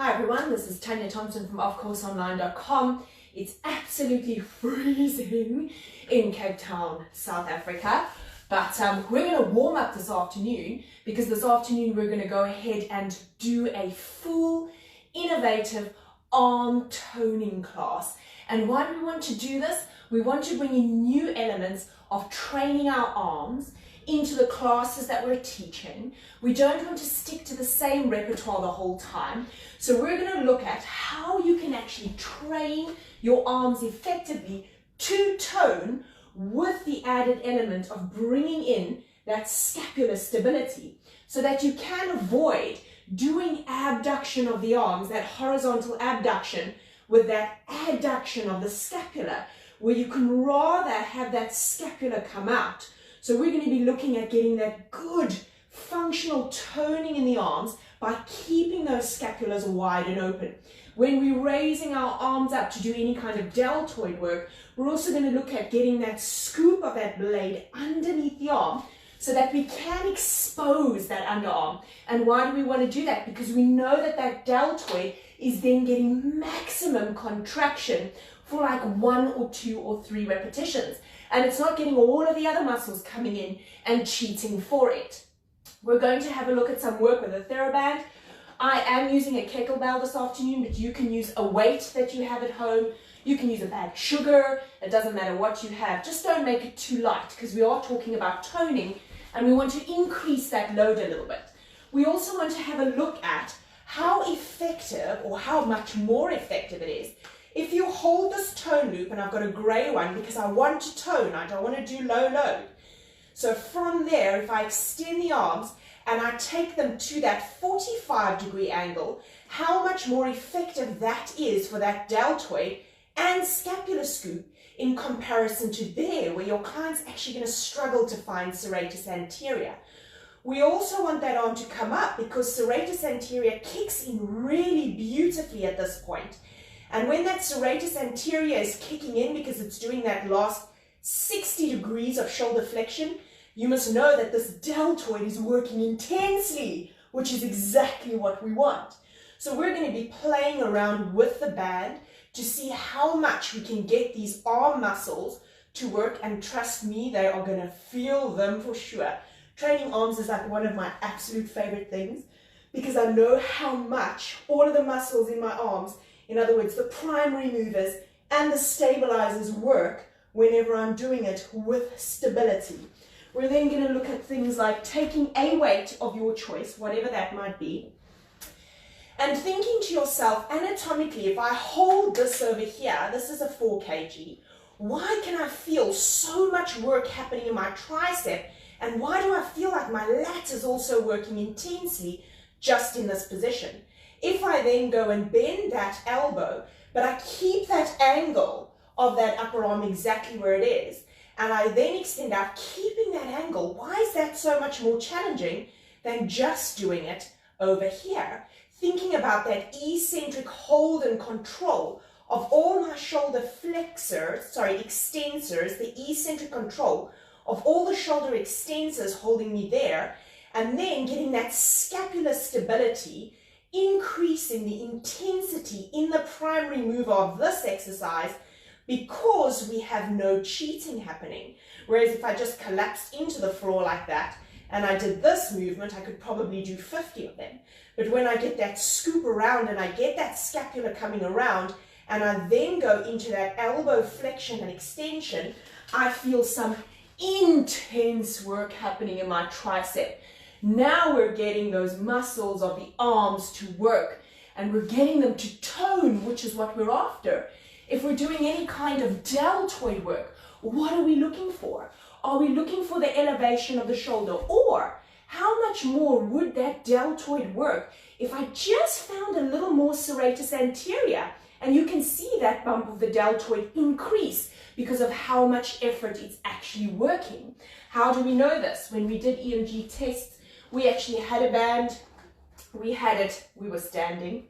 Hi everyone, this is Tanya Thompson from Of-CourseOnline.com. It's absolutely freezing in Cape Town, South Africa, but we're going to warm up this afternoon because this afternoon we're going to go ahead and do a full, innovative arm toning class. And why do we want to do this? We want to bring in new elements of training our arms into the classes that we're teaching. We don't want to stick to the same repertoire the whole time. So we're going to look at how you can actually train your arms effectively to tone with the added element of bringing in that scapular stability so that you can avoid doing abduction of the arms, that horizontal abduction with that adduction of the scapula, where you can rather have that scapula come out. So we're going to be looking at getting that good functional toning in the arms by keeping those scapulas wide and open. When we're raising our arms up to do any kind of deltoid work, we're also going to look at getting that scoop of that blade underneath the arm so that we can expose that underarm. And why do we want to do that? Because we know that that deltoid is then getting maximum contraction for like 1 or 2 or 3 repetitions. And it's not getting all of the other muscles coming in and cheating for it. We're going to have a look at some work with a TheraBand. I am using a kettlebell this afternoon, but you can use a weight that you have at home. You can use a bag of sugar. It doesn't matter what you have. Just don't make it too light because we are talking about toning and we want to increase that load a little bit. We also want to have a look at how effective or how much more effective it is if you hold this tone loop, and I've got a grey one because I want to tone, I don't want to do low load. So from there, if I extend the arms and I take them to that 45-degree angle, how much more effective that is for that deltoid and scapular scoop in comparison to there, where your client's actually going to struggle to find serratus anterior. We also want that arm to come up because serratus anterior kicks in really beautifully at this point. And when that serratus anterior is kicking in because it's doing that last 60 degrees of shoulder flexion, you must know that this deltoid is working intensely, which is exactly what we want. So we're going to be playing around with the band to see how much we can get these arm muscles to work, and trust me, they are going to feel them for sure. Training arms is like one of my absolute favorite things because I know how much all of the muscles in my arms, in other words, the primary movers and the stabilizers, work whenever I'm doing it with stability. We're then going to look at things like taking a weight of your choice, whatever that might be, and thinking to yourself anatomically, if I hold this over here, this is a 4 kg, why can I feel so much work happening in my tricep, and why do I feel like my lat is also working intensely just in this position? If I then go and bend that elbow, but I keep that angle of that upper arm exactly where it is, and I then extend out, keeping that angle, why is that so much more challenging than just doing it over here? Thinking about that eccentric hold and control of all my shoulder extensors, the eccentric control of all the shoulder extensors holding me there, and then getting that scapular stability, increasing the intensity in the primary mover of this exercise because we have no cheating happening. Whereas if I just collapsed into the floor like that and I did this movement, I could probably do 50 of them. But when I get that scoop around and I get that scapula coming around and I then go into that elbow flexion and extension, I feel some intense work happening in my tricep. Now we're getting those muscles of the arms to work and we're getting them to tone, which is what we're after. If we're doing any kind of deltoid work, what are we looking for? Are we looking for the elevation of the shoulder? Or how much more would that deltoid work if I just found a little more serratus anterior? And you can see that bump of the deltoid increase because of how much effort it's actually working. How do we know this? When we did EMG tests, we actually had a band, we were standing,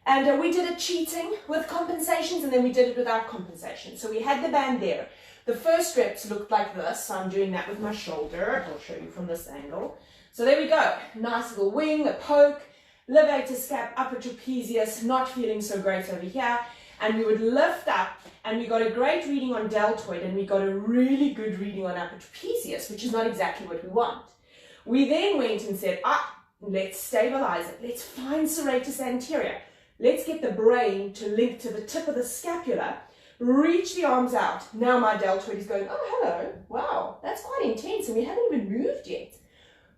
and we did it cheating with compensations, and then we did it without compensation. So we had the band there. The first reps looked like this, so I'm doing that with my shoulder. I'll show you from this angle. So there we go, nice little wing, a poke, levator scap, upper trapezius, not feeling so great over here. And we would lift up, and we got a great reading on deltoid, and we got a really good reading on upper trapezius, which is not exactly what we want. We then went and said, let's stabilize it. Let's find serratus anterior. Let's get the brain to link to the tip of the scapula. Reach the arms out. Now my deltoid is going, oh, hello. Wow, that's quite intense, and we haven't even moved yet.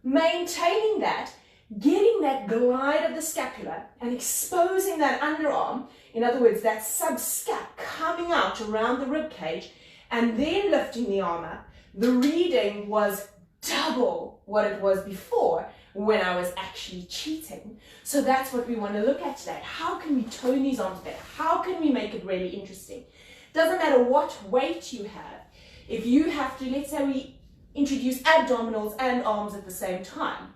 Maintaining that, getting that glide of the scapula and exposing that underarm, in other words, that subscap coming out around the rib cage, and then lifting the arm up. The reading was double what it was before when I was actually cheating. So that's what we want to look at today. How can we tone these arms better? How can we make it really interesting? Doesn't matter what weight you have. If you have to, let's say we introduce abdominals and arms at the same time,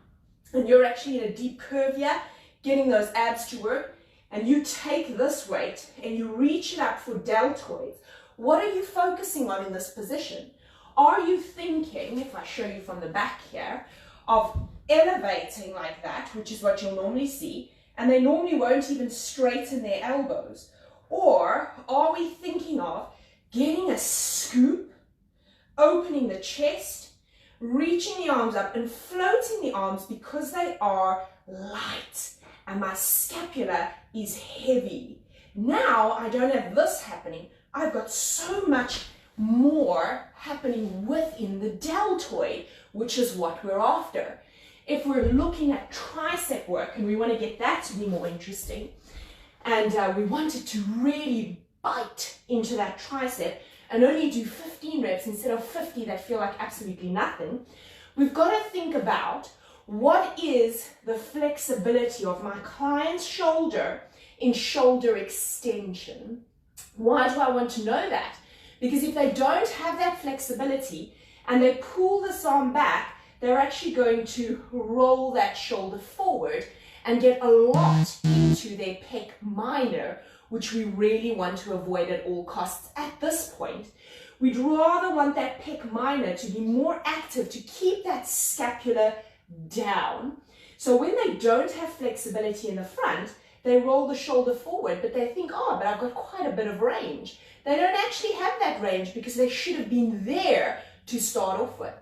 and you're actually in a deep curve here, getting those abs to work, and you take this weight and you reach it up for deltoids, what are you focusing on in this position? Are you thinking, if I show you from the back here, of elevating like that, which is what you'll normally see, and they normally won't even straighten their elbows? Or are we thinking of getting a scoop, opening the chest, reaching the arms up and floating the arms because they are light and my scapula is heavy? Now I don't have this happening. I've got so much more happening within the deltoid, which is what we're after. If we're looking at tricep work, and we want to get that to be more interesting, and we want it to really bite into that tricep and only do 15 reps instead of 50 that feel like absolutely nothing, we've got to think about what is the flexibility of my client's shoulder in shoulder extension. Why do I want to know that? Because if they don't have that flexibility and they pull this arm back, they're actually going to roll that shoulder forward and get a lot into their pec minor, which we really want to avoid at all costs at this point. We'd rather want that pec minor to be more active to keep that scapula down. So when they don't have flexibility in the front, they roll the shoulder forward, but they think, oh, but I've got quite a bit of range. They don't actually have that range because they should have been there to start off with.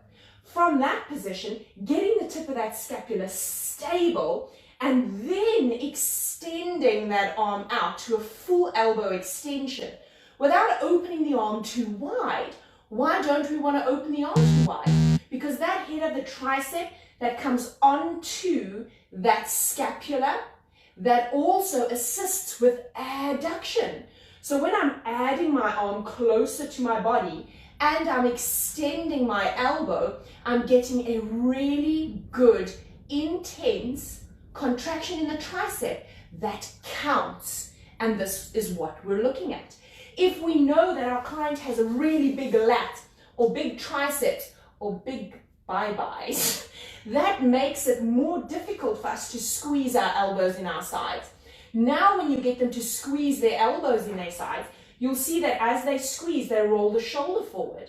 From that position, getting the tip of that scapula stable and then extending that arm out to a full elbow extension without opening the arm too wide. Why don't we want to open the arm too wide? Because that head of the tricep that comes onto that scapula, that also assists with adduction. So when I'm adding my arm closer to my body and I'm extending my elbow, I'm getting a really good, intense contraction in the tricep that counts. And this is what we're looking at. If we know that our client has a really big lat or big triceps or big bye-byes, that makes it more difficult for us to squeeze our elbows in our sides. Now when you get them to squeeze their elbows in their sides, you'll see that as they squeeze, they roll the shoulder forward.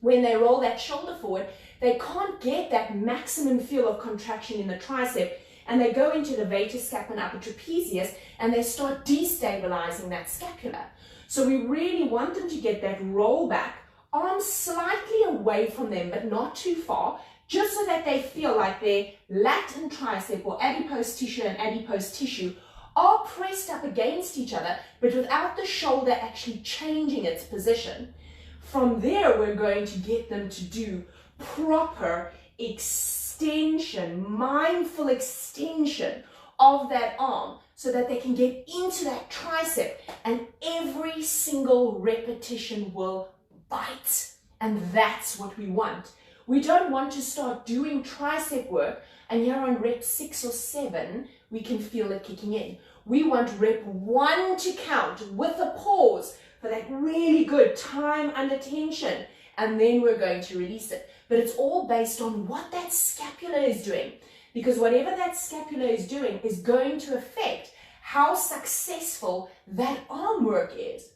When they roll that shoulder forward, they can't get that maximum feel of contraction in the tricep, and they go into the levator scap and upper trapezius, and they start destabilizing that scapula. So we really want them to get that roll back, arms slightly away from them, but not too far, just so that they feel like their lat and tricep, or adipose tissue and adipose tissue, are pressed up against each other, but without the shoulder actually changing its position. From there, we're going to get them to do proper extension, mindful extension of that arm so that they can get into that tricep, and every single repetition will bite. And that's what we want. We don't want to start doing tricep work and here on rep 6 or 7, we can feel it kicking in. We want rep 1 to count with a pause for that really good time under tension, and then we're going to release it. But it's all based on what that scapula is doing, because whatever that scapula is doing is going to affect how successful that arm work is.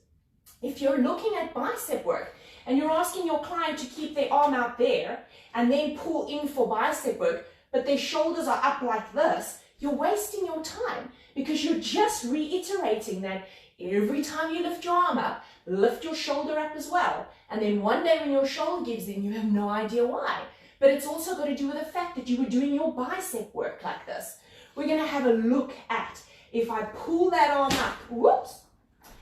If you're looking at bicep work and you're asking your client to keep their arm out there and then pull in for bicep work, but their shoulders are up like this, you're wasting your time because you're just reiterating that every time you lift your arm up, lift your shoulder up as well. And then one day when your shoulder gives in, you have no idea why. But it's also got to do with the fact that you were doing your bicep work like this. We're going to have a look at, if I pull that arm up, whoops,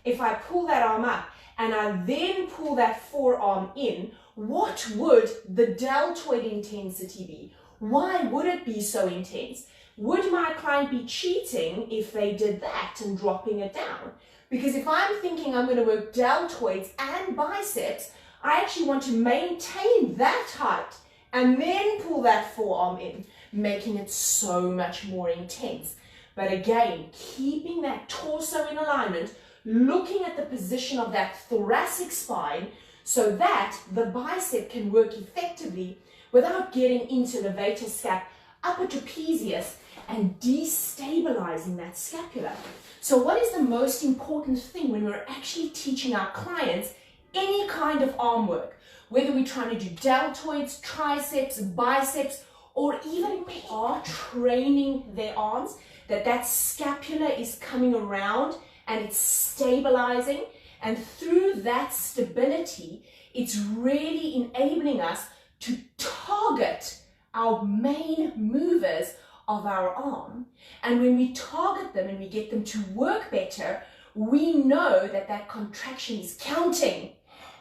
if I pull that arm up and I then pull that forearm in, what would the deltoid intensity be? Why would it be so intense? Would my client be cheating if they did that and dropping it down? Because if I'm thinking I'm going to work deltoids and biceps, I actually want to maintain that height and then pull that forearm in, making it so much more intense. But again, keeping that torso in alignment, looking at the position of that thoracic spine so that the bicep can work effectively without getting into the levator scap, upper trapezius, and destabilizing that scapula. So what is the most important thing when we're actually teaching our clients any kind of arm work? Whether we're trying to do deltoids, triceps, biceps, or even we are training their arms, that scapula is coming around and it's stabilizing. And through that stability, it's really enabling us to target our main movers of our arm. And when we target them and we get them to work better, we know that contraction is counting.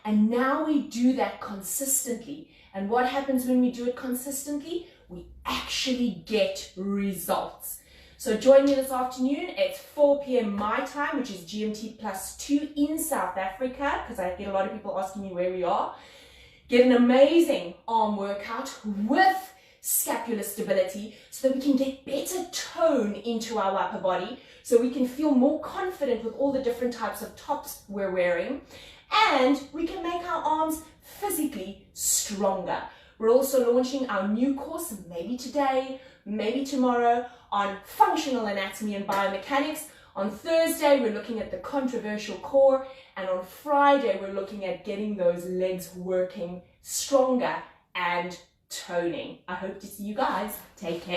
And now we do that consistently. And what happens when we do it consistently? We actually get results. So join me this afternoon at 4 p.m. my time, which is GMT +2 in South Africa, because I get a lot of people asking me where we are. Get an amazing arm workout with scapular stability so that we can get better tone into our upper body, so we can feel more confident with all the different types of tops we're wearing, and we can make our arms physically stronger. We're also launching our new course, maybe today, maybe tomorrow, on functional anatomy and biomechanics. On Thursday, we're looking at the controversial core, and on Friday, we're looking at getting those legs working stronger and toning. I hope to see you guys. Take care.